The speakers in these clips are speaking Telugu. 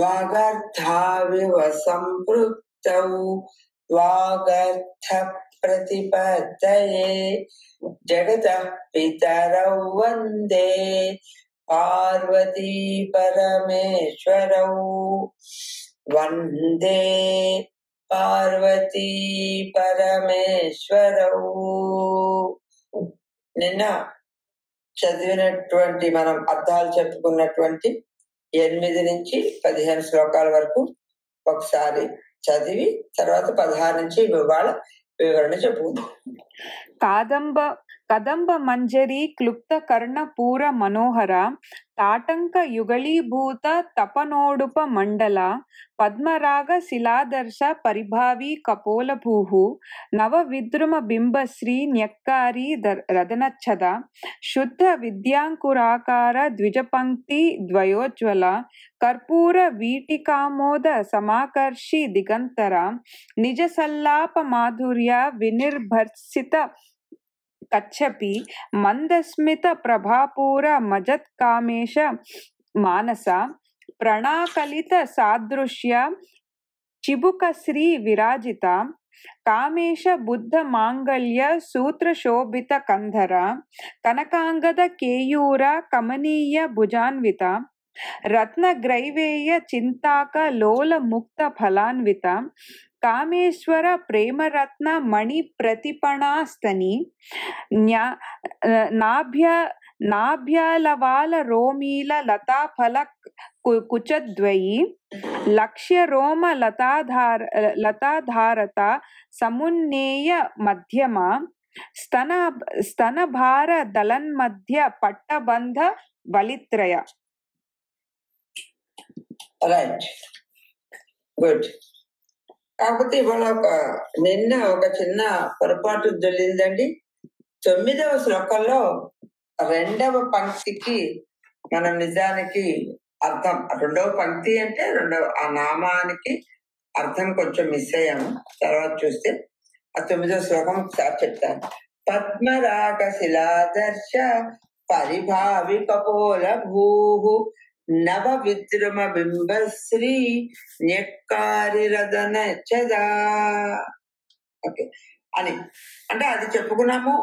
వాగర్థావివ సంపృక్తౌ వాగర్థ ప్రతిపత్తయే జగతః పితరౌ వందే పార్వతీ పరమేశ్వరౌ. వందే పార్వతీ పరమేశ్వరౌ. నిన్న చదివినటువంటి మనం అర్థాలు చెప్పుకున్నటువంటి 8 నుంచి 15 శ్లోకాల వరకు ఒకసారి చదివి తర్వాత 16 నుంచి ఇవాళ వివరణ చెప్పుకుందాం. కదంబ మంజరీ క్లుప్త కర్ణ పూర మనోహర తాటంక యుగళీభూత తపనోడుప మండల పద్మరాగ శిలాదర్శ పరిభావి కపోల భూః నవ విద్రుమ బింబశ్రీ న్యక్కారీ రదనచ్చద శుద్ధ విద్యాంకురాకార ద్విజపంక్తి ద్వయోజ్వల కర్పూర వీటికామోద సమాకర్షి దిగంతర నిజ సల్లాప మాధుర్య వినిర్భర్సిత కచ్చపి మందస్మిత ప్రభాపూర మజత్ కామేశ మానస ప్రణాకలిత సాదృశ్య చిబుకశ్రీ విరాజిత కామేశ బుద్ధ మాంగళ్య సూత్ర శోభిత కంధర కనకాంగద కేయూర కమనీయ భుజాన్విత రత్న గ్రైవేయ చింతాక లోల ముక్త ఫలాన్విత కామేశ్వర ప్రేమరత్న మణి ప్రతిపణాస్తని నాభ్యాలవాల రోమీల లతాఫల కుచద్వయి లక్ష్య రోమ లతాధారత సమున్నేయ మధ్యమ స్తనభార దళన్మధ్య పట్టబంధ వలిత్రయ. Right, good. కాకపోతే ఇవాళ నిన్న ఒక చిన్న పొరపాటు దొల్లిందండి. 9వ శ్లోకంలో 2వ పంక్తికి మనం నిజానికి అర్థం, 2వ పంక్తి అంటే ఆ నామానికి అర్థం కొంచెం మిస్ అయ్యాము. తర్వాత చూస్తే ఆ 9వ శ్లోకం ఒకసారి చెప్తాను. పద్మరాగ శిలాదర్శ పరిభావి కపోల భూః నవ విద్రుమ బింబశ్రీ న్యక్కారి రదనచ్చదా. ఓకే అని అంటే అది చెప్పుకున్నాము.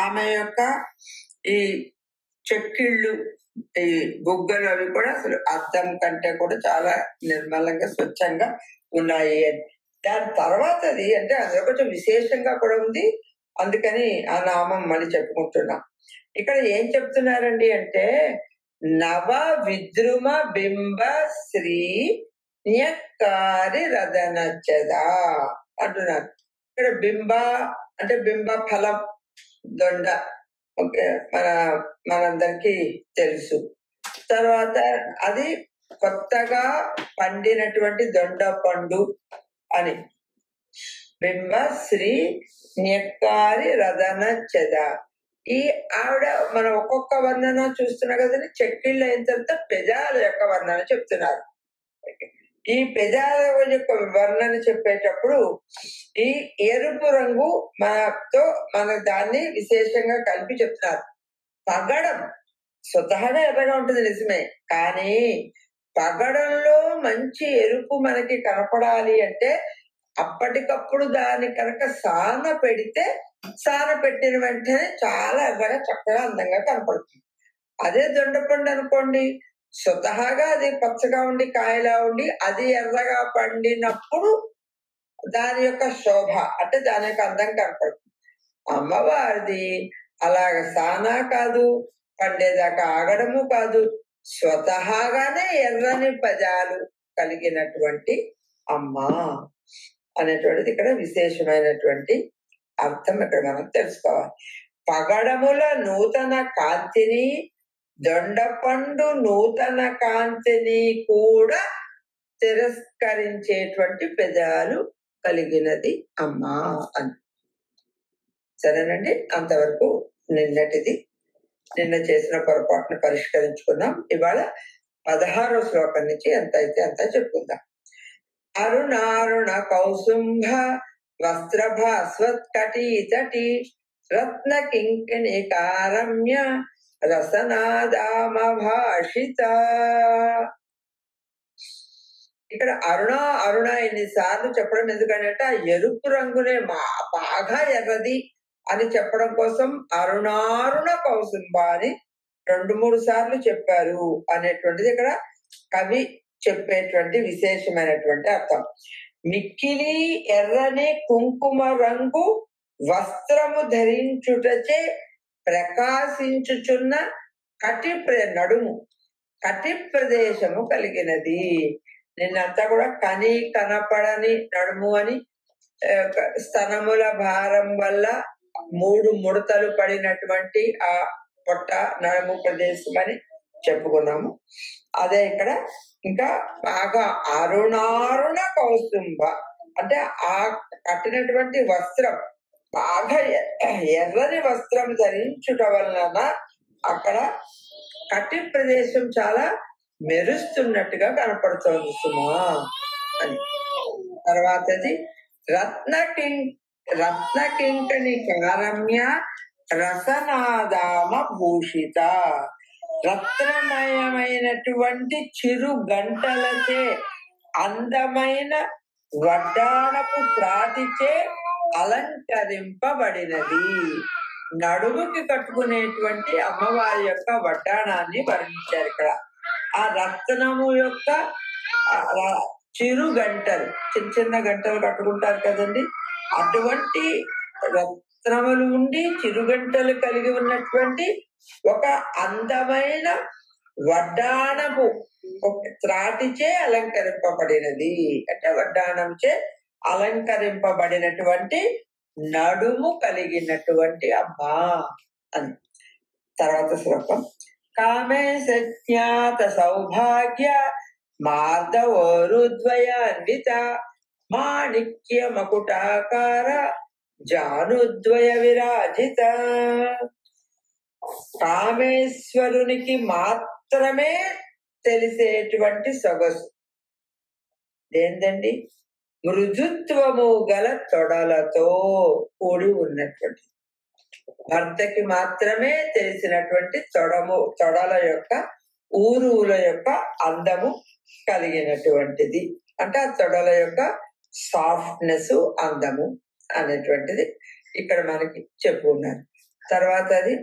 ఆమె యొక్క ఈ చెక్కిళ్ళు, ఈ బుగ్గలు అవి కూడా అసలు అద్దం కంటే కూడా చాలా నిర్మలంగా స్వచ్ఛంగా ఉన్నాయి అని. దాని తర్వాత అది అంటే అందులో కొంచెం విశేషంగా కూడా ఉంది, అందుకని ఆ నామం మళ్ళీ చెప్పుకుంటున్నాం. ఇక్కడ ఏం చెప్తున్నారండి అంటే నవ విద్రుమ బింబ శ్రీ న్యక్కారి రదనచ్చదా అంటున్నారు. ఇక్కడ బింబ అంటే బింబ ఫలం దొండ, ఓకే, మనందరికి తెలుసు. తర్వాత అది కొత్తగా పండినటువంటి దొండ పండు అని. బింబ శ్రీ న్యక్కారి రదనచ్చదా. ఈ ఆవిడ మనం ఒక్కొక్క వర్ణన చూస్తున్నా కదండి. చెక్కిళ్ళు అయిన తర్వాత పెదాల యొక్క వర్ణన చెప్తున్నారు. ఈ పెదాల యొక్క వర్ణన చెప్పేటప్పుడు ఈ ఎరుపు రంగు మనతో మన దాన్ని విశేషంగా కలిపి చెప్తున్నారు. పగడం స్వతహాగా ఎర్రగా ఉంటుంది నిజమే, కానీ పగడంలో మంచి ఎరుపు మనకి కనపడాలి అంటే అప్పటికప్పుడు దాన్ని కనుక సాన పెడితే సాన పెట్టిన వెంటనే చాలా ఎర్రగా చక్కగా అందంగా కనపడుతుంది. అదే దొండపండు అనుకోండి, స్వతహాగా అది పచ్చగా ఉండి కాయలా ఉండి అది ఎర్రగా పండినప్పుడు దాని యొక్క శోభ అంటే దాని యొక్క అందం కనపడుతుంది. అమ్మవారిది అలాగ సానా కాదు, పండేదాకా ఆగడము కాదు, స్వతహాగానే ఎర్రని పదాలు కలిగినటువంటి అమ్మ అనేటువంటిది ఇక్కడ విశేషమైనటువంటి అర్థం ఇక్కడ మనం తెలుసుకోవాలి. పగడముల నూతన కాంతిని, దొండపండు నూతన కాంతిని కూడా తిరస్కరించేటువంటి పెదాలు కలిగినది అమ్మా అని. సరేనండి, అంతవరకు నిన్నటిది. నిన్న చేసిన పొరపాటును పరిష్కరించుకుందాం. ఇవాళ 16వ శ్లోకం నుంచి ఎంత అయితే అంత చెప్పుకుందాం. అరుణారుణ కౌసుంభ వస్త్రభాస్వత్కటీతటి రత్న కింకిణికారమ్య రసనాదామ భాషిత. ఇక్కడ అరుణ అరుణ ఎన్నిసార్లు చెప్పడం ఎందుకంటే ఆ ఎరుపు రంగునే బాగా ఎర్రది అని చెప్పడం కోసం అరుణారుణ కౌసుంబ అని 2-3 సార్లు చెప్పారు అనేటువంటిది ఇక్కడ కవి చెప్పేటువంటి విశేషమైనటువంటి అర్థం. మిక్కిలి ఎర్రని కుంకుమ రంగు వస్త్రము ధరించుటచే ప్రకాశించుచున్న నడుము కటి ప్రదేశము కలిగినది. నిన్నంతా కూడా కని కనపడని నడుము అని, స్తనముల భారం వల్ల 3 ముడతలు పడినటువంటి ఆ పొట్ట నడుము ప్రదేశం అని చెప్పుకున్నాము. అదే ఇక్కడ ఇంకా బాగా అరుణారుణ కౌసుంబ అంటే ఆ కట్టినటువంటి వస్త్రం బాగా ఎర్రని వస్త్రం ధరించుట వలన అక్కడ కటి ప్రదేశం చాలా మెరుస్తున్నట్టుగా కనపడుతోంది సుమా అని. తర్వాతది రత్నకింకణి కారమ్య రసనాదామ భూషిత. రత్నమయమైనటువంటి చిరు గంటలచే అందమైన వడ్డాణపు త్రాటిచే అలంకరింపబడినది. నడుముకి కట్టుకునేటువంటి అమ్మవారి యొక్క వడ్డాణాన్ని వర్ణించారు ఇక్కడ. ఆ రత్నము యొక్క చిరు గంటలు, చిన్న చిన్న గంటలు కట్టుకుంటారు కదండి, అటువంటి రత్నములు ఉండి చిరుగంటలు కలిగి ఉన్నటువంటి ఒక అందమైన వడ్డాణము త్రాటిచే అలంకరింపబడినది. అంటే వడ్డాణంచే అలంకరింపబడినటువంటి నడుము కలిగినటువంటి అమ్మా అని. తర్వాత శ్లోకం కామే సజ్ఞాత సౌభాగ్య మార్దవోరుద్వయాన్విత మాణిక్య మకుటాకార జానుద్వయ విరాజిత. కామేశ్వరునికి మాత్రమే తెలిసేటువంటి సొగసు ఏందండి? మృదుత్వము గల తొడలతో కూడి ఉన్నటువంటి, భర్తకి మాత్రమే తెలిసినటువంటి తొడల యొక్క ఊరువుల యొక్క అందము కలిగినటువంటిది. అంటే ఆ తొడల యొక్క సాఫ్ట్నెస్, అందము అనేటువంటిది ఇక్కడ మనకి చెప్పుకున్నారు. తర్వాత అది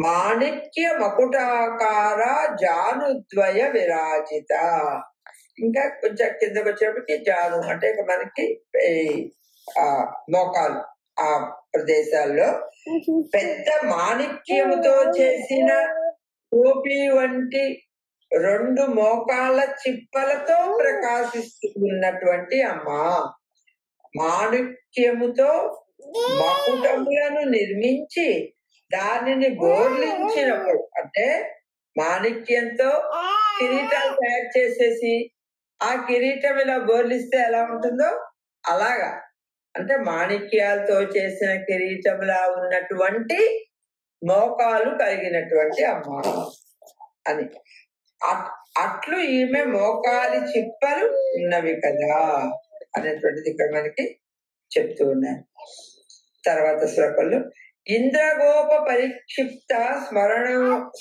మాణిక్య మకుటాకార జానుద్వయ విరాజిత. ఇంకా కొంచెం కిందకు వచ్చేప్పటికి జాను అంటే ఇక మనకి మోకాలు ఆ ప్రదేశాల్లో పెద్ద మాణిక్యముతో చేసిన టోపీ వంటి 2 మోకాళ్ళ చిప్పలతో ప్రకాశిస్తున్నటువంటి అమ్మ. మాణిక్యముతో మకుటములను నిర్మించి దానిని బోర్లించినప్పుడు, అంటే మాణిక్యంతో కిరీటాలు తయారు చేసేసి ఆ కిరీటం ఇలా బోర్లిస్తే ఎలా ఉంటుందో అలాగా, అంటే మాణిక్యాలతో చేసిన కిరీటంలా ఉన్నటువంటి మోకాలు కలిగినటువంటి అమ్మ అని. అట్లు ఈమె మోకాలి చిప్పలు ఉన్నవి కదా అనేటువంటిది ఇక్కడ మనకి చెప్తూ ఉన్నారు. తర్వాత శ్లోకంలో ఇంద్రగోప పరిక్షిప్త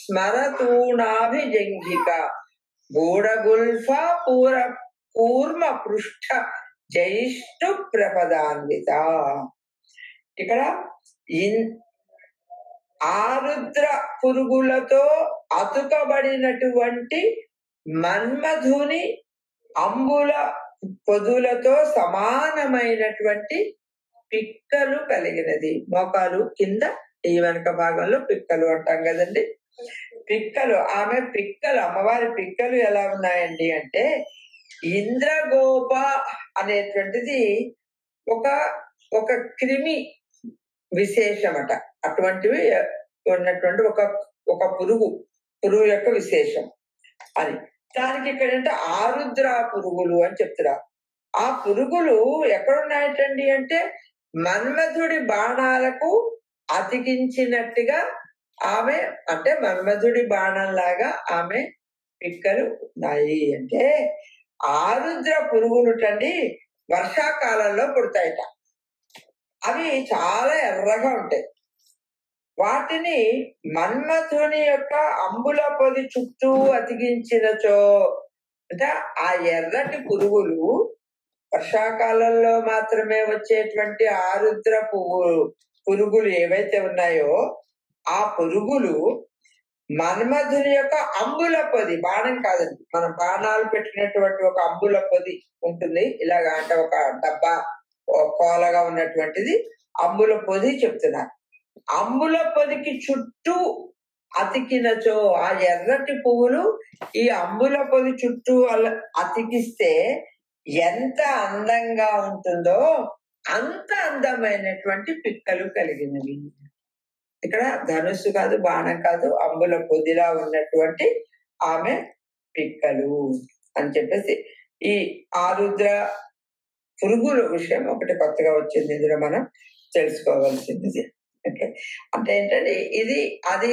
స్మరతూణాభిజంఘిక గూఢగుల్ఫ కూర్మ పృష్ఠ జైష్ణు ప్రపదాన్విత. ఇక్కడ ఆరుద్ర పురుగులతో అతుకబడినటువంటి మన్మధుని అంబుల పొదులతో సమానమైనటువంటి పిక్కలు కలిగినది. మోకాలు కింద ఈ వెనక భాగంలో పిక్కలు అంటాం కదండి. పిక్కలు, ఆమె పిక్కలు, అమ్మవారి పిక్కలు ఎలా ఉన్నాయండి అంటే ఇంద్రగోప అనేటువంటిది ఒక క్రిమి విశేషమట. అటువంటివి ఉన్నటువంటి ఒక పురుగు యొక్క విశేషం అని. దానికి ఇక్కడ ఆరుద్ర పురుగులు అని చెప్తున్నారు. ఆ పురుగులు ఎక్కడున్నాయటండి అంటే మన్మధుడి బాణాలకు అతికించినట్టుగా ఆమె, అంటే మన్మధుడి బాణంలాగా ఆమె పిక్కలు ఉన్నాయి. అంటే ఆరుద్ర పురుగులుటండి వర్షాకాలంలో పుడతాయట. అవి చాలా ఎర్రగా ఉంటాయి. వాటిని మన్మధుని యొక్క అంబుల పొది చుట్టూ అతికించినచో అంటే ఆ ఎర్రటి పురుగులు వర్షాకాలంలో మాత్రమే వచ్చేటువంటి ఆరుద్ర పురుగులు ఏవైతే ఉన్నాయో ఆ పురుగులు మన్మధుని యొక్క అంబుల పొది, బాణం కాదండి, మనం బాణాలు పెట్టినటువంటి ఒక అంబుల పొది ఉంటుంది ఇలాగా, అంటే ఒక డబ్బా కోలగా ఉన్నటువంటిది అంబుల పొది చెప్తున్నారు. అంబుల పొదికి చుట్టూ అతికినచో ఆ ఎర్రటి పువ్వులు ఈ అంబుల పొది చుట్టూ అతికిస్తే ఎంత అందంగా ఉంటుందో అంత అందమైనటువంటి పిక్కలు కలిగినవి. ఇక్కడ ధనుస్సు కాదు, బాణం కాదు, అంబుల పొదిలా ఉన్నటువంటి ఆమె పిక్కలు అని చెప్పేసి ఈ ఆరుద్ర పురుగుల విషయం ఒకటి కొత్తగా వచ్చింది ఇందులో మనం తెలుసుకోవాల్సింది. ఓకే, అంటే ఏంటంటే ఇది అది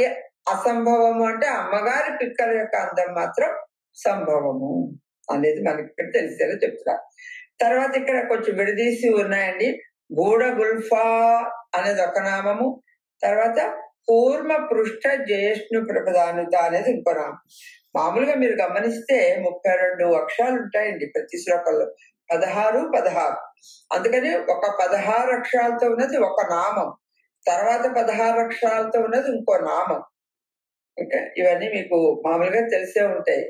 అసంభవము, అంటే అమ్మగారి పిక్కల యొక్క అందం మాత్రం సంభవము అనేది మనకి ఇక్కడ తెలిసేలా చెప్తున్నారు. తర్వాత ఇక్కడ కొంచెం విడదీసి ఉన్నాయండి. గూఢ గుల్ఫా అనేది ఒక నామము, తర్వాత కూర్మ పృష్ఠ జ్యేష్ణు ప్రపదానుత అనేది ఇంకో నామం. మామూలుగా మీరు గమనిస్తే 32 అక్షరాలు ఉంటాయండి ప్రతి శ్లోకంలో, 16. అందుకని ఒక 16 అక్షరాలతో ఉన్నది ఒక నామం, తర్వాత 16 అక్షరాలతో ఉన్నది ఇంకో నామం. ఓకే, ఇవన్నీ మీకు మామూలుగా తెలిసే ఉంటాయి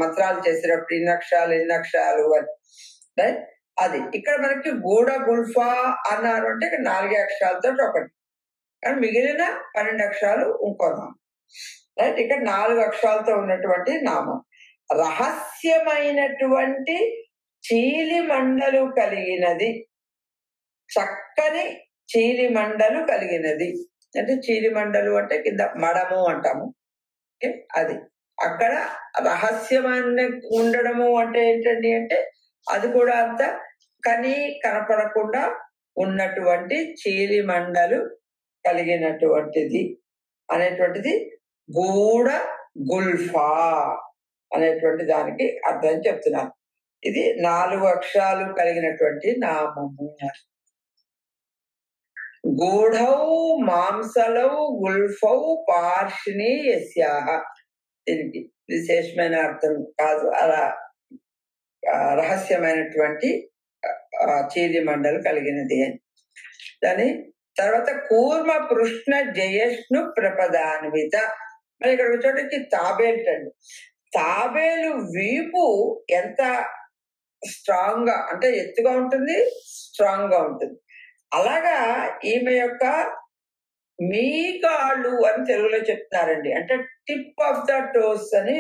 మంత్రాలు చేసేటప్పుడు ఇన్ని అక్షరాలు అని. అది ఇక్కడ మనకి గూఢ గుల్ఫా అన్నారు అంటే ఇక్కడ 4 అక్షరాలతో ఒకటి, కానీ మిగిలిన 12 అక్షరాలు ఇంకో నామం. రైట్, ఇక్కడ 4 అక్షరాలతో ఉన్నటువంటి నామం. రహస్యమైనటువంటి చీలి మండలు కలిగినది, చక్కని చీలి మండలు కలిగినది. అంటే చీలి మండలు అంటే కింద మడము అంటాము. అది అక్కడ రహస్యమైన ఉండడము అంటే ఏంటండి అంటే అది కూడా అంత కనపడకుండా ఉన్నటువంటి చీలి మండలు కలిగినటువంటిది అనేటువంటిది గూఢ గుల్ఫా అనేటువంటి దానికి అర్థం చెప్తున్నారు. ఇది 4 అక్షరాలు కలిగినటువంటి నామము. గూఢౌ మాంసలౌ గుల్ఫౌ పార్షిణి యస్యాహ. దీనికి విశేషమైన అర్థం కాదు, అలా రహస్యమైనటువంటి చీలి మండలు కలిగినది అని. దాని తర్వాత కూర్మ పృష్ణ జయష్ణు ప్రపదాన్విత. మరి ఇక్కడ వచ్చేటికి తాబేల్టండి. తాబేలు వీపు ఎంత స్ట్రాంగ్ గా అంటే ఎత్తుగా ఉంటుంది, స్ట్రాంగ్ గా ఉంటుంది. అలాగా ఈమె యొక్క మీకాళ్ళు అని తెలుగులో చెప్తున్నారండి. అంటే టిప్ ఆఫ్ ద టోస్ అని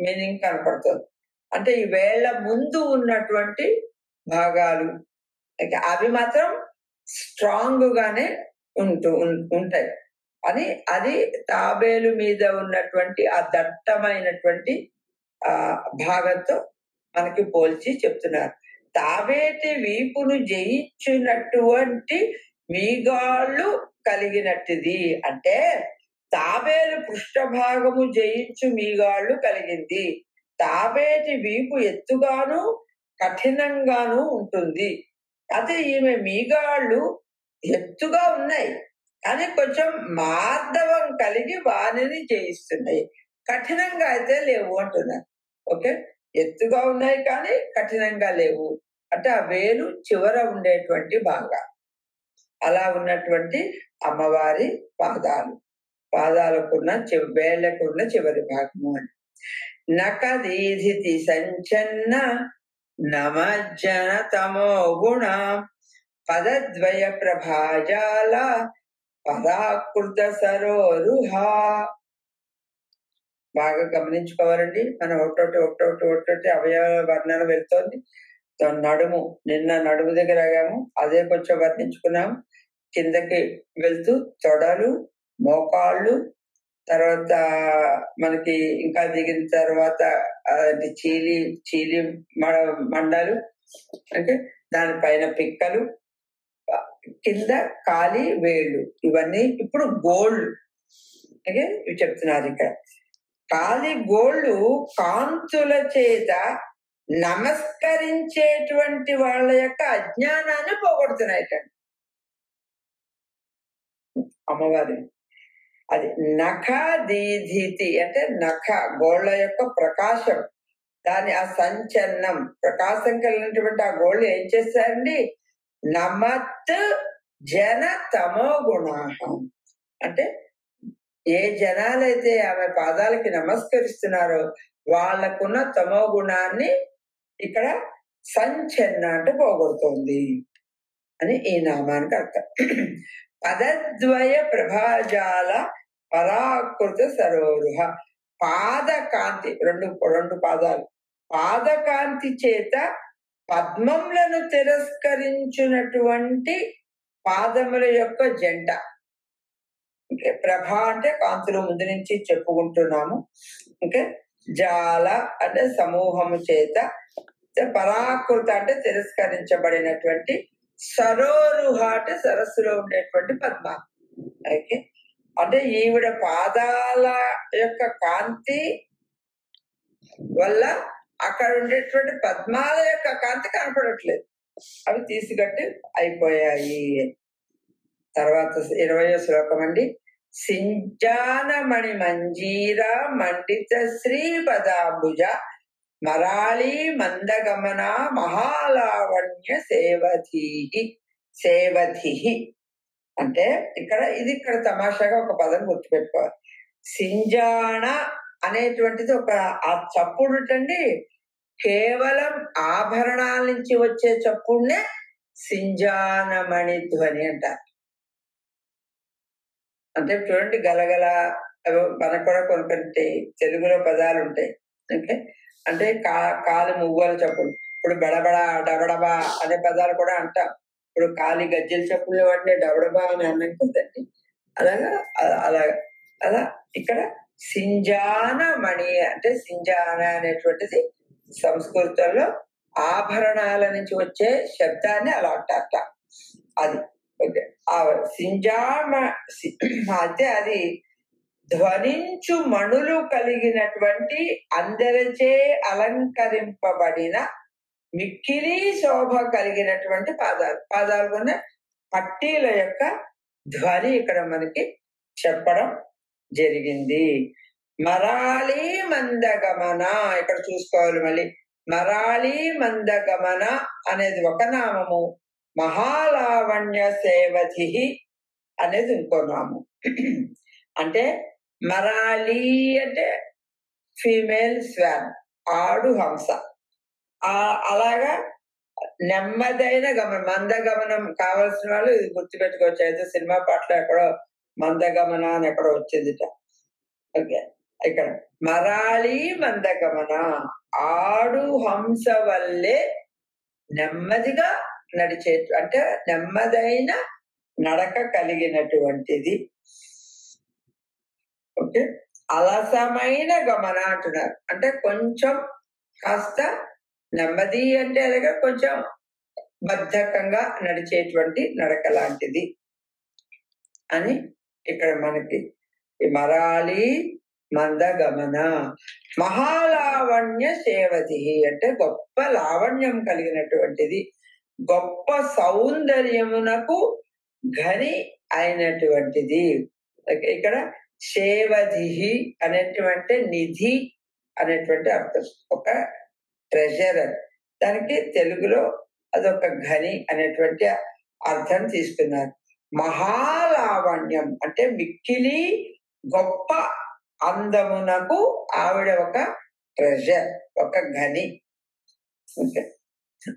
మీనింగ్ కనపడుతుంది. అంటే ఈ వేళ్ల ముందు ఉన్నటువంటి భాగాలు అవి మాత్రం స్ట్రాంగ్ గానే ఉంటాయి అని, అది తాబేలు మీద ఉన్నటువంటి ఆ దట్టమైనటువంటి భాగంతో మనకి పోల్చి చెప్తున్నారు. తాబేటి వీపును జయించినటువంటి మీగాళ్ళు కలిగినట్టుది. అంటే తాబేలు పృష్ఠభాగము జయించు మీగాళ్ళు కలిగింది. తాబేటి వీపు ఎత్తుగాను కఠినంగాను ఉంటుంది. అయితే ఈమె మీగాళ్ళు ఎత్తుగా ఉన్నాయి కానీ కొంచెం మార్దవం కలిగి వాణిని జయిస్తున్నాయి, కఠినంగా అయితే లేవు అంటున్నారు. ఓకే, ఎత్తుగా ఉన్నాయి కానీ కఠినంగా లేవు అంటే ఆ వేలు చివర ఉండేటువంటి భాగం. అలా ఉన్నటువంటి అమ్మవారి పాదాలకున్న వేళ్లకున్న చివరి భాగము అని. నకదీధితి సంచన్న నమజ్జన తమో గుణ పదద్వయ ప్రభాజాల పదాకృత సరోరుహ. బాగా గమనించుకోవాలండి. మనం ఒకటొకటి అవయవ వర్ణన వెళ్తోంది. నడుము, నిన్న నడుము దగ్గర ఆగాము, అదే కొంచెం వర్ణించుకున్నాము. కిందకి వెళ్తూ తొడలు, మోకాళ్ళు, తర్వాత మనకి ఇంకా దిగిన తర్వాత చీలి మండలు, అంటే దానిపైన పిక్కలు, కింద కాలి వేళ్ళు, ఇవన్నీ ఇప్పుడు గోళ్ళు ఇవి చెప్తున్నారు ఇక్కడ. కాలి గోళ్ళు కాంతుల చేత నమస్కరించేటువంటి వాళ్ళ యొక్క అజ్ఞానాన్ని పోగొడుతున్నాయిటండి అమ్మవారి. అది నఖ దీధితి అంటే నఖ గోళ్ళ యొక్క ప్రకాశం, దాని ఆ సంచలనం ప్రకాశం కలిగినటువంటి ఆ గోళ్ళు ఏం చేస్తారండి? నమత్ జన తమో గుణాహం అంటే ఏ జనాలైతే ఆమె పాదాలకి నమస్కరిస్తున్నారో వాళ్ళకున్న తమో గుణాన్ని ఇక్కడ సంచలన అంటే పోగొడుతోంది అని ఈ నామానికి అర్థం. పదద్వయ ప్రభాజాల పరాకృత సరోరుహ పాదకాంతి రెండు పాదాలు పాదకాంతి చేత పద్మములను తిరస్కరించినటువంటి పాదముల యొక్క జంట. ప్రభ అంటే కాంతులు ముందు నుంచి చెప్పుకుంటున్నాము. ఓకే, జాల అంటే సమూహము చేత, పరాకృత అంటే తిరస్కరించబడినటువంటి, సరోరుహ అంటే సరస్సులో ఉండేటువంటి పద్మ. ఓకే, అంటే ఈవిడ పాదాల యొక్క కాంతి వల్ల అక్కడ ఉండేటువంటి పద్మాల యొక్క కాంతి కనపడట్లేదు, అవి తీసిగట్టి అయిపోయాయి. తర్వాత 20వ శ్లోకం అండి. సింజానమణి మంజీర మండిత శ్రీ పదాంబుజ మరాళీ మందగమన మహాలావణ్య సేవధి అంటే ఇక్కడ తమాషాగా ఒక పదం గుర్తుపెట్టుకోవాలి. సింజాన అనేటువంటిది ఒక ఆ చప్పుడు అండి, కేవలం ఆభరణాల నుంచి వచ్చే చప్పుడునే సింజానమణి ధ్వని అంటారు. అంటే చూడండి, గలగల మనకు కూడా కొన్ని తెలుగులో పదాలు ఉంటాయి. ఓకే, అంటే కాలు మువ్వల చప్పుడు. ఇప్పుడు బడబడ డబడబా అనే పదాలు కూడా అంటాం. ఇప్పుడు కాలి గజ్జల చప్పులు వాటిని డబడబా అని అనుకుందండి. అలా ఇక్కడ సింజానమణి అంటే సింజాన అనేటువంటిది సంస్కృతంలో ఆభరణాల నుంచి వచ్చే శబ్దాన్ని అలా అంటారట. అది ఓకే, ఆ సింజామ అయితే అది ధ్వనించు మణులు కలిగినటువంటి అందరిచే అలంకరింపబడిన మిక్కిలి శోభ కలిగినటువంటి పాదాలు ఉన్న పట్టీల యొక్క ధ్వని ఇక్కడ మనకి చెప్పడం జరిగింది. మరాళీ మందగమన ఇక్కడ చూసుకోవాలి మళ్ళీ. మరాళీ మందగమన అనేది ఒక నామము, మహాలావణ్య సేవధి అనేది ఇంకో నామం. అంటే మరాళీ అంటే ఫీమేల్ స్వాన్, ఆడు హంస. అలాగా నెమ్మదైన గమనం, మందగమనం కావాల్సిన వాళ్ళు ఇది గుర్తుపెట్టుకోవచ్చు. అయితే సినిమా పాటలో ఎక్కడో మందగమన అని ఎక్కడో వచ్చిందిట. ఓకే, ఇక్కడ మరాళీ మందగమన ఆడు హంస వల్లే నెమ్మదిగా నడిచే అంటే నెమ్మదైన నడక కలిగినటువంటిది. ఓకే, అలసమైన గమన అంటున్నారు. అంటే కొంచెం కాస్త నెమ్మది అంటే అలాగే కొంచెం బద్ధకంగా నడిచేటువంటి నడక లాంటిది అని ఇక్కడ మనకి మరాళీ మందగమన. మహాలావణ్య సేవధి అంటే గొప్ప లావణ్యం కలిగినటువంటిది, గొప్ప సౌందర్యమునకు ఘని అయినటువంటిది. ఇక్కడ సేవధి అనేటువంటి నిధి అనేటువంటి అర్థం, ఒక ట్రెజరర్. దానికి తెలుగులో అదొక ఘని అనేటువంటి అర్థం తీసుకున్నారు. మహాలావణ్యం అంటే మిక్కిలి గొప్ప అందమునకు ఆవిడ ఒక ట్రెజర్, ఒక ఘని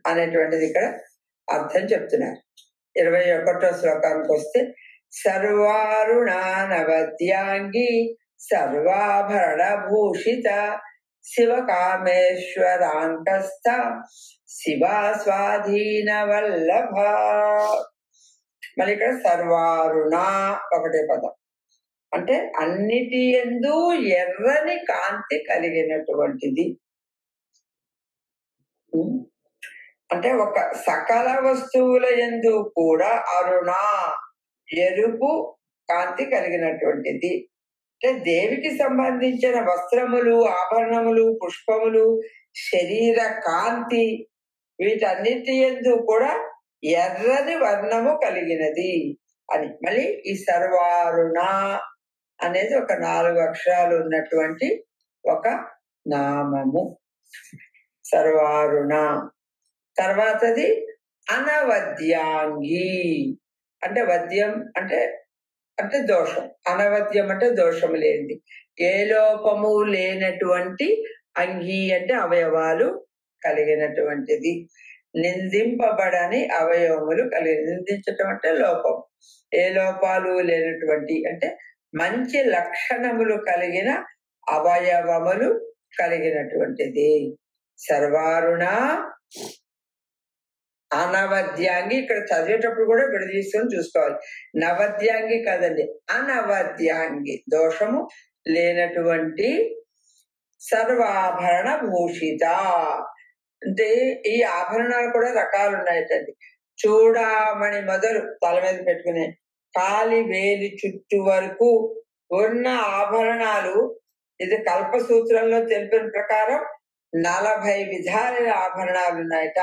అనేటువంటిది ఇక్కడ అర్థం చెప్తున్నారు. 21వ శ్లోకానికి వస్తే సర్వారుణానవద్యాంగి సర్వాభరణ భూషిత శివకామేశ్వరాంకస్థ శివా స్వాధీన వల్లభ. మళ్ళీ ఇక్కడ సర్వారుణ ఒకటే పదం, అంటే అన్నిటి యందు ఎర్రని కాంతి కలిగినటువంటిది. అంటే ఒక సకల వస్తువుల యందు కూడా అరుణ ఎరుపు కాంతి కలిగినటువంటిది. అంటే దేవికి సంబంధించిన వస్త్రములు, ఆభరణములు, పుష్పములు, శరీర కాంతి వీటన్నిటి యందు కూడా ఎర్రని వర్ణము కలిగినది అని. మళ్ళీ ఈ సర్వారుణ అనేది ఒక 4 అక్షరాలు ఉన్నటువంటి ఒక నామము. సర్వారుణ. తర్వాతది అనవద్యాంగి. అంటే వద్యం అంటే అంటే దోషం. అనవద్యం అంటే దోషం లేనిది, ఏ లోపము లేనటువంటి. అంగి అంటే అవయవాలు కలిగినటువంటిది. నిందింపబడని అవయవములు కలిగి. నిందించటం అంటే లోపం. ఏ లోపాలు లేనటువంటి అంటే మంచి లక్షణములు కలిగిన అవయవములు కలిగినటువంటిది. సర్వారుణ అనవద్యాంగి. ఇక్కడ చదివేటప్పుడు కూడా విడదీసుకొని చూసుకోవాలి. నవద్యాంగి కాదండి, అనవద్యాంగి, దోషము లేనటువంటి. సర్వాభరణ భూషిత అంటే ఈ ఆభరణాలు కూడా రకాలు ఉన్నాయటండి. చూడామణి మొదలు తల మీద పెట్టుకునే కాలి వేలి చుట్టూ వరకు ఉన్న ఆభరణాలు, ఇది కల్పసూత్రంలో తెలిపిన ప్రకారం 40 విధాల ఆభరణాలు ఉన్నాయట.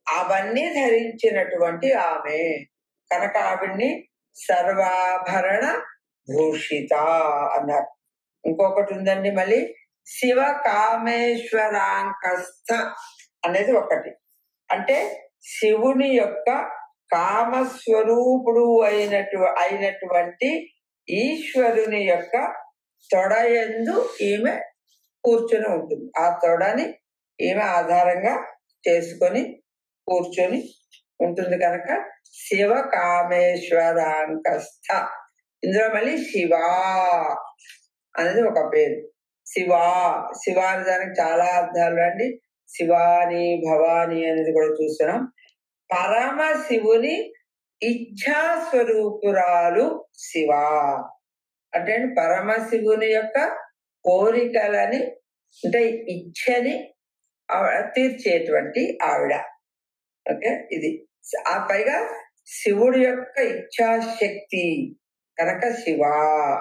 అవన్నీ ధరించినటువంటి ఆమె కనుక ఆవిడ్ని సర్వాభరణ భూషిత అన్నారు. ఇంకొకటి ఉందండి మళ్ళీ, శివ కామేశ్వరాంకస్థ అనేది ఒకటి. అంటే శివుని యొక్క కామస్వరూపుడు అయినటువంటి ఈశ్వరుని యొక్క తొడయందు ఈమె కూర్చొని ఉంటుంది. ఆ తొడని ఈమె ఆధారంగా చేసుకొని కూర్చొని ఉంటుంది కనుక శివ కామేశ్వరాంకస్థ. ఇందులో మళ్ళీ శివ అనేది ఒక పేరు. శివ అనే దానికి చాలా అర్థాలు అండి. శివాని భవాని అనేది కూడా చూస్తున్నాం. పరమ శివుని ఇచ్ఛా స్వరూపురాలు శివ అంటే పరమశివుని యొక్క కోరికలని అంటే ఇచ్ఛని తీర్చేటువంటి ఆవిడ. ఓకే, ఇది ఆ పైగా శివుడి యొక్క ఇచ్ఛాశక్తి కనుక శివ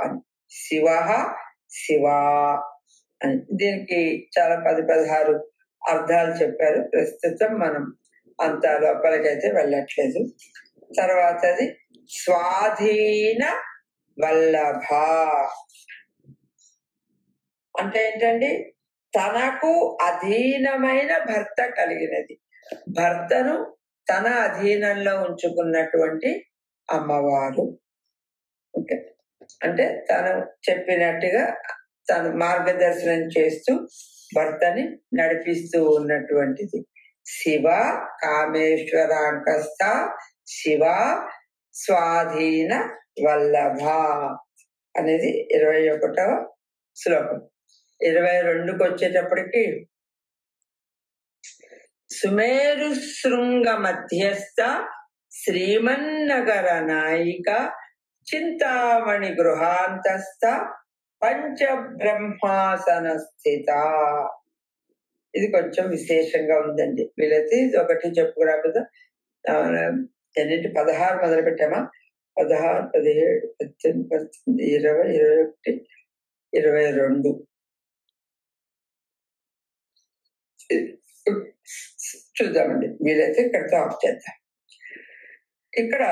అని. శివ అని దీనికి చాలా 10-16 అర్థాలు చెప్పారు. ప్రస్తుతం మనం అంత లోపలికైతే వెళ్ళట్లేదు. తర్వాతది స్వాధీన వల్లభ అంటే ఏంటండి, తనకు అధీనమైన భర్త కలిగినది. భర్తను తన అధీనంలో ఉంచుకున్నటువంటి అమ్మవారు. ఓకే, అంటే తను చెప్పినట్టుగా తను మార్గదర్శనం చేస్తూ భర్తని నడిపిస్తూ ఉన్నటువంటిది. శివ కామేశ్వరాంకస్థ శివ స్వాధీన వల్లభ అనేది 21వ శ్లోకం. 22కి వచ్చేటప్పటికి సుమేరు శృంగ మధ్యస్థ శ్రీమన్నగర నాయిక చింతామణి గృహాంతస్థ పంచబ్రహ్మాసన స్థిత. ఇది కొంచెం విశేషంగా ఉందండి. వీళ్ళైతే ఇది ఒకటి చెప్పుకురాకుండా ఎన్నింటి 16 మొదలు పెట్టామా, 16, 17, 18, 19, 20, 21, 22 చూద్దామండి. వీలైతే ఇక్కడితో ఆఫ్ చేద్దాం. ఇక్కడ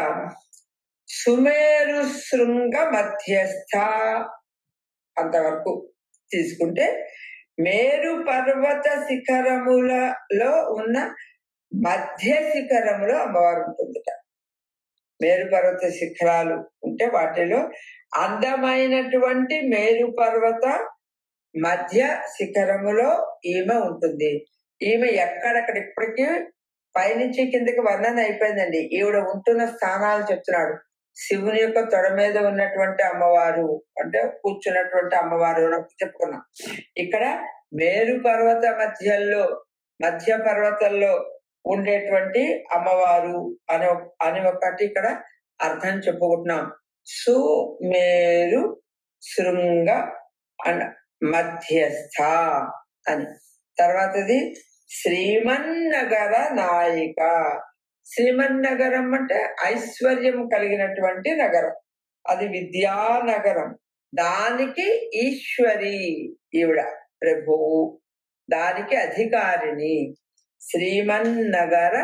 సుమేరు శృంగ మధ్యస్థ అంతవరకు తీసుకుంటే మేరు పర్వత శిఖరములలో ఉన్న మధ్య శిఖరములో అమ్మవారు ఉంటుందిట. మేరు పర్వత శిఖరాలు ఉంటే వాటిలో అందమైనటువంటి మేరు పర్వత మధ్య శిఖరములో ఈమె ఉంటుంది. ఈమె ఎక్కడెక్కడ ఇప్పటికీ పైనుంచి కిందకి వర్ణన అయిపోయిందండి. ఈవిడ ఉంటున్న స్థానాలు చెప్తున్నాడు. శివుని యొక్క తొడ మీద ఉన్నటువంటి అమ్మవారు అంటే కూర్చున్నటువంటి అమ్మవారు చెప్పుకున్నాం. ఇక్కడ మేరు పర్వత మధ్య పర్వతంలో ఉండేటువంటి అమ్మవారు అని ఒకటి ఇక్కడ అర్థం చెప్పుకుంటున్నాం. సుమేరు శృంగ మధ్యస్థ అని. తర్వాతది శ్రీమన్నగర నాయిక. శ్రీమన్నగరం అంటే ఐశ్వర్యం కలిగినటువంటి నగరం, అది విద్యానగరం. దానికి ఈశ్వరి ఈవిడ ప్రభువు, దానికి అధికారిని శ్రీమన్నగర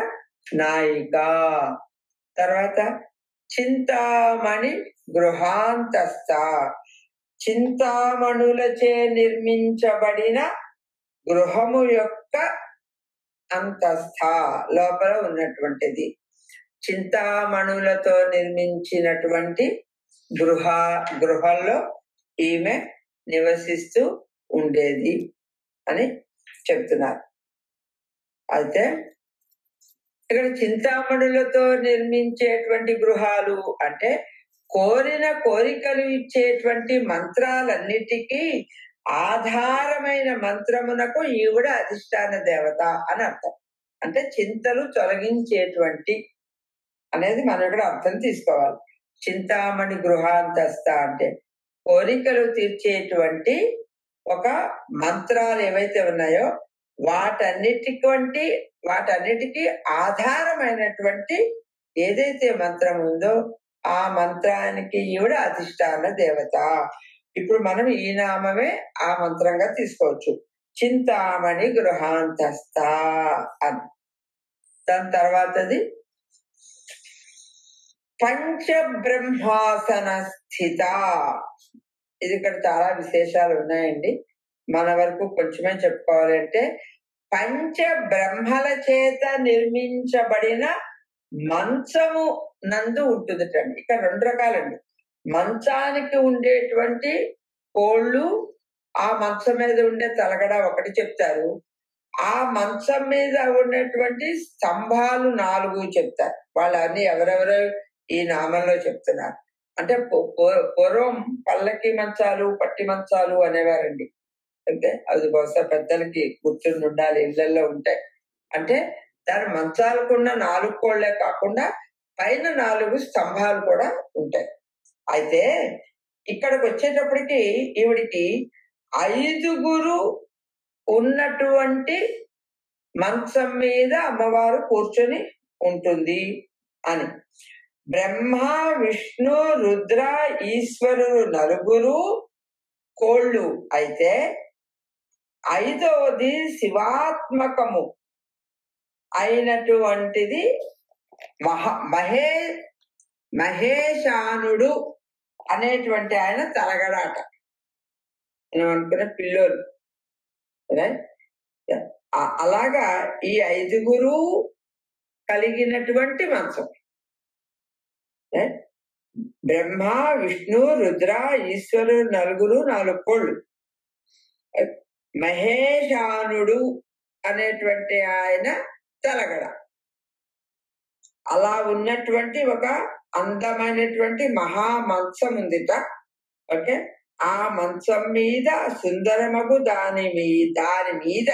నాయిక. తర్వాత చింతామణి గృహాంతస్థ. చింతామణులచే నిర్మించబడిన గృహము యొక్క అంతస్థ లోపల ఉన్నటువంటిది. చింతామణులతో నిర్మించినటువంటి గృహంలో ఈమె నివసిస్తూ ఉండేది అని చెప్తున్నారు. అయితే ఇక్కడ చింతామణులతో నిర్మించేటువంటి గృహాలు అంటే కోరిన కోరికలు ఇచ్చేటువంటి మంత్రాలన్నిటికీ ఆధారమైన మంత్రమునకు ఈవిడ అధిష్టాన దేవత అని అర్థం. అంటే చింతలు తొలగించేటువంటి అనేది మనం ఇక్కడ అర్థం తీసుకోవాలి. చింతామణి గృహాంతస్థ అంటే కోరికలు తీర్చేటువంటి ఒక మంత్రాలు ఏవైతే ఉన్నాయో వాటన్నిటికీ ఆధారమైనటువంటి ఏదైతే మంత్రం ఉందో ఆ మంత్రానికి ఈవిడ అధిష్టాన దేవత. ఇప్పుడు మనం ఈ నామమే ఆ మంత్రంగా తీసుకోవచ్చు, చింతామణి గృహాంతస్థ అని. దాని తర్వాతది పంచబ్రహ్మాసన స్థిత. ఇది ఇక్కడ చాలా విశేషాలు ఉన్నాయండి. మన వరకు కొంచెమే చెప్పుకోవాలంటే పంచ బ్రహ్మల చేత నిర్మించబడిన మంచము నందు ఉంటుందటండి. ఇక్కడ 2 రకాలండి. మంచానికి ఉండేటువంటి కోళ్ళు, ఆ మంచం మీద ఉండే తలగడ ఒకటి చెప్తారు. ఆ మంచం మీద ఉన్నటువంటి స్తంభాలు 4 చెప్తారు. వాళ్ళన్ని ఎవరెవరో ఈ నామంలో చెప్తున్నారు. అంటే పూర్వం పల్లకి మంచాలు, పట్టి మంచాలు అనేవారండి. అంటే అది బహుశా పెద్దలకి గుర్తుండి ఉండాలి, ఇళ్లలో ఉంటాయి. అంటే దాని మంచాలకున్న 4 కోళ్లే కాకుండా పైన 4 స్తంభాలు కూడా ఉంటాయి. అయితే ఇక్కడికి వచ్చేటప్పటికి ఈవిడికి 5 ఉన్నటువంటి మంచం మీద అమ్మవారు కూర్చొని ఉంటుంది అని. బ్రహ్మ, విష్ణు, రుద్ర, ఈశ్వరుడు 4 కోళ్ళు అయితే 5వది శివాత్మకము అయినటువంటిది మహేశానుడు అనేటువంటి ఆయన తలగడాట. మనం అనుకున్న పిల్లోలు. అలాగా ఈ 5 కలిగినటువంటి మంచం. బ్రహ్మ, విష్ణు, రుద్ర, ఈశ్వరుడు 4 కోళ్ళు. మహేశానుడు అనేటువంటి ఆయన తలగడ. అలా ఉన్నటువంటి ఒక అందమైనటువంటి మహా మంచం ఉందిట. ఓకే, ఆ మంచం మీద సుందరమగు దాని మీద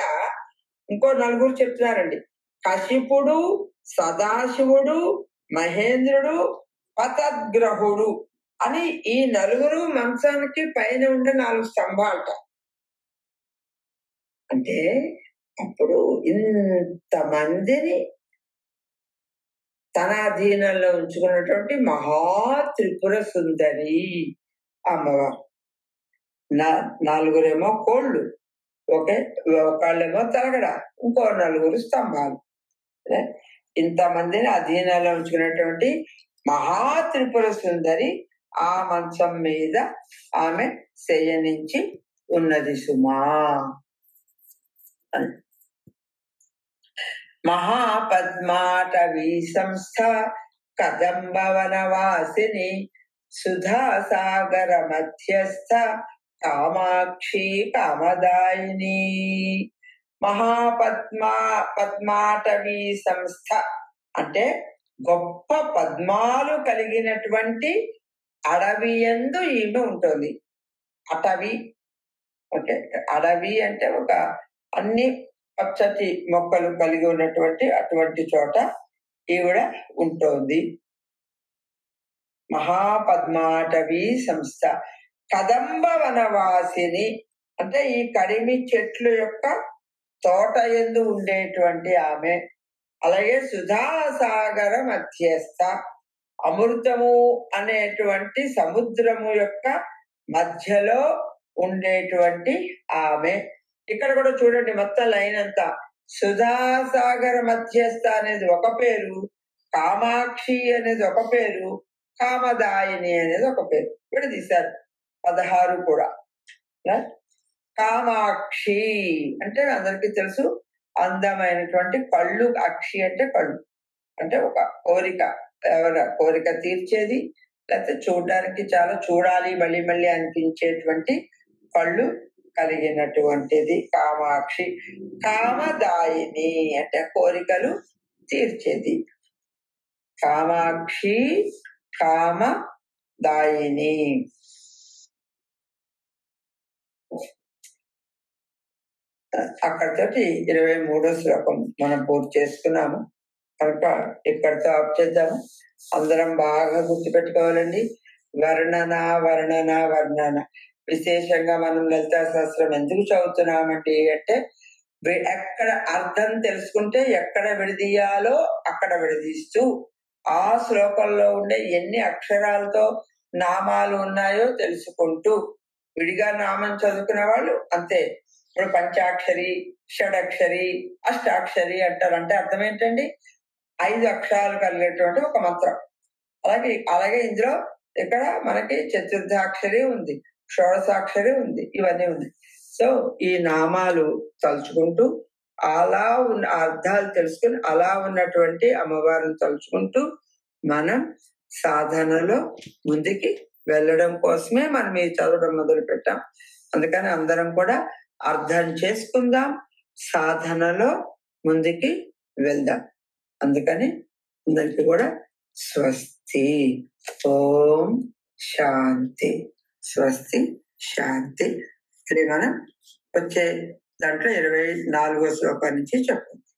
ఇంకో 4 చెప్తున్నారండి. కశిపుడు, సదాశివుడు, మహేంద్రుడు, పతద్గ్రహుడు అని ఈ 4 మంచానికి పైన ఉండే 4 స్తంభాలట. అంటే అప్పుడు ఇంతమందిని తన అధీనంలో ఉంచుకున్నటువంటి మహా త్రిపుర సుందరి అమ్మవారు. 4 కోళ్ళు, ఒకళ్ళేమో తలగడ, ఇంకో 4 స్తంభాలు. ఇంతమందిని అధీనంలో ఉంచుకున్నటువంటి మహా త్రిపుర సుందరి ఆ మంచం మీద ఆమె శయనించి ఉన్నది సుమా. మహాపద్మాటవీ సంస్థ కదంబవనవాసిని సుధాసాగర మధ్యస్థ కామాక్షి కామదాయిని. పద్మాటవీ సంస్థ అంటే గొప్ప పద్మాలు కలిగినటువంటి అడవి యందు ఈమె ఉంటుంది. అటవీ ఓకే, అడవి అంటే ఒక అన్ని పచ్చటి మొక్కలు కలిగి ఉన్నటువంటి అటువంటి చోట ఈవిడ ఉంటుంది. మహాపద్మాటవీ సంస్థ కదంబ వనవాసిని అంటే ఈ కడిమి చెట్లు యొక్క తోట యందు ఉండేటువంటి ఆమె. అలాగే సుధాసాగర మధ్యస్థ అమృతము అనేటువంటి సముద్రము యొక్క మధ్యలో ఉండేటువంటి ఆమె. ఇక్కడ కూడా చూడండి, మొత్తం లైన్ అంతా సుధాసాగర మధ్యస్థ అనేది ఒక పేరు, కామాక్షి అనేది ఒక పేరు, కామదాయిని అనేది ఒక పేరు. ఇక్కడ తీశారు 16 కూడా. కామాక్షి అంటే అందరికీ తెలుసు, అందమైనటువంటి కళ్ళు. అక్షి అంటే కళ్ళు, అంటే ఒక కోరిక, కోరిక తీర్చేది, లేకపోతే చూడడానికి చాలా చూడాలి మళ్ళీ మళ్ళీ అనిపించేటువంటి కళ్ళు కలిగినటువంటిది కామాక్షి. కామదాయిని అంటే కోరికలు తీర్చేది. కామాక్షి కామదాయిని. అక్కడితోటి 23వ శ్లోకం మనం పూర్తి చేసుకున్నాము కనుక ఇక్కడితో ఆప్ చేద్దాము. అందరం బాగా గుర్తుపెట్టుకోవాలండి. వర్ణన వర్ణన వర్ణన. విశేషంగా మనం లలితా సహస్రం ఎందుకు చదువుతున్నామండి అంటే ఎక్కడ అర్థం తెలుసుకుంటే ఎక్కడ విడదీయాలో అక్కడ విడదీస్తూ ఆ శ్లోకంలో ఉండే ఎన్ని అక్షరాలతో నామాలు ఉన్నాయో తెలుసుకుంటూ, విడిగా నామం చదువుకునే వాళ్ళు అంతే. ఇప్పుడు పంచాక్షరి, షడక్షరి, అష్టాక్షరి అంటారు. అంటే అర్థం ఏంటండి? 5 అక్షరాలు కలిగేటువంటి ఒక మంత్రం. అలాగే ఇందులో ఇక్కడ మనకి చతుర్థాక్షరి ఉంది, షోడశాక్షరి ఉంది, ఇవన్నీ ఉన్నాయి. సో ఈ నామాలు తలుచుకుంటూ అలా ఉన్న అర్థాలు తెలుసుకుని అలా ఉన్నటువంటి అమ్మవారిని తలుచుకుంటూ మనం సాధనలో ముందుకి వెళ్ళడం కోసమే మనం ఈ చదవడం మొదలు పెట్టాం. అందుకని అందరం కూడా అర్థం చేసుకుందాం, సాధనలో ముందుకి వెళ్దాం. అందుకని అందరికి కూడా స్వస్తి. ఓం శాంతి. స్వస్తి శాంతి. ఇది మనం వచ్చే దాంట్లో 24వ శ్లోకం నుంచి చెప్పండి.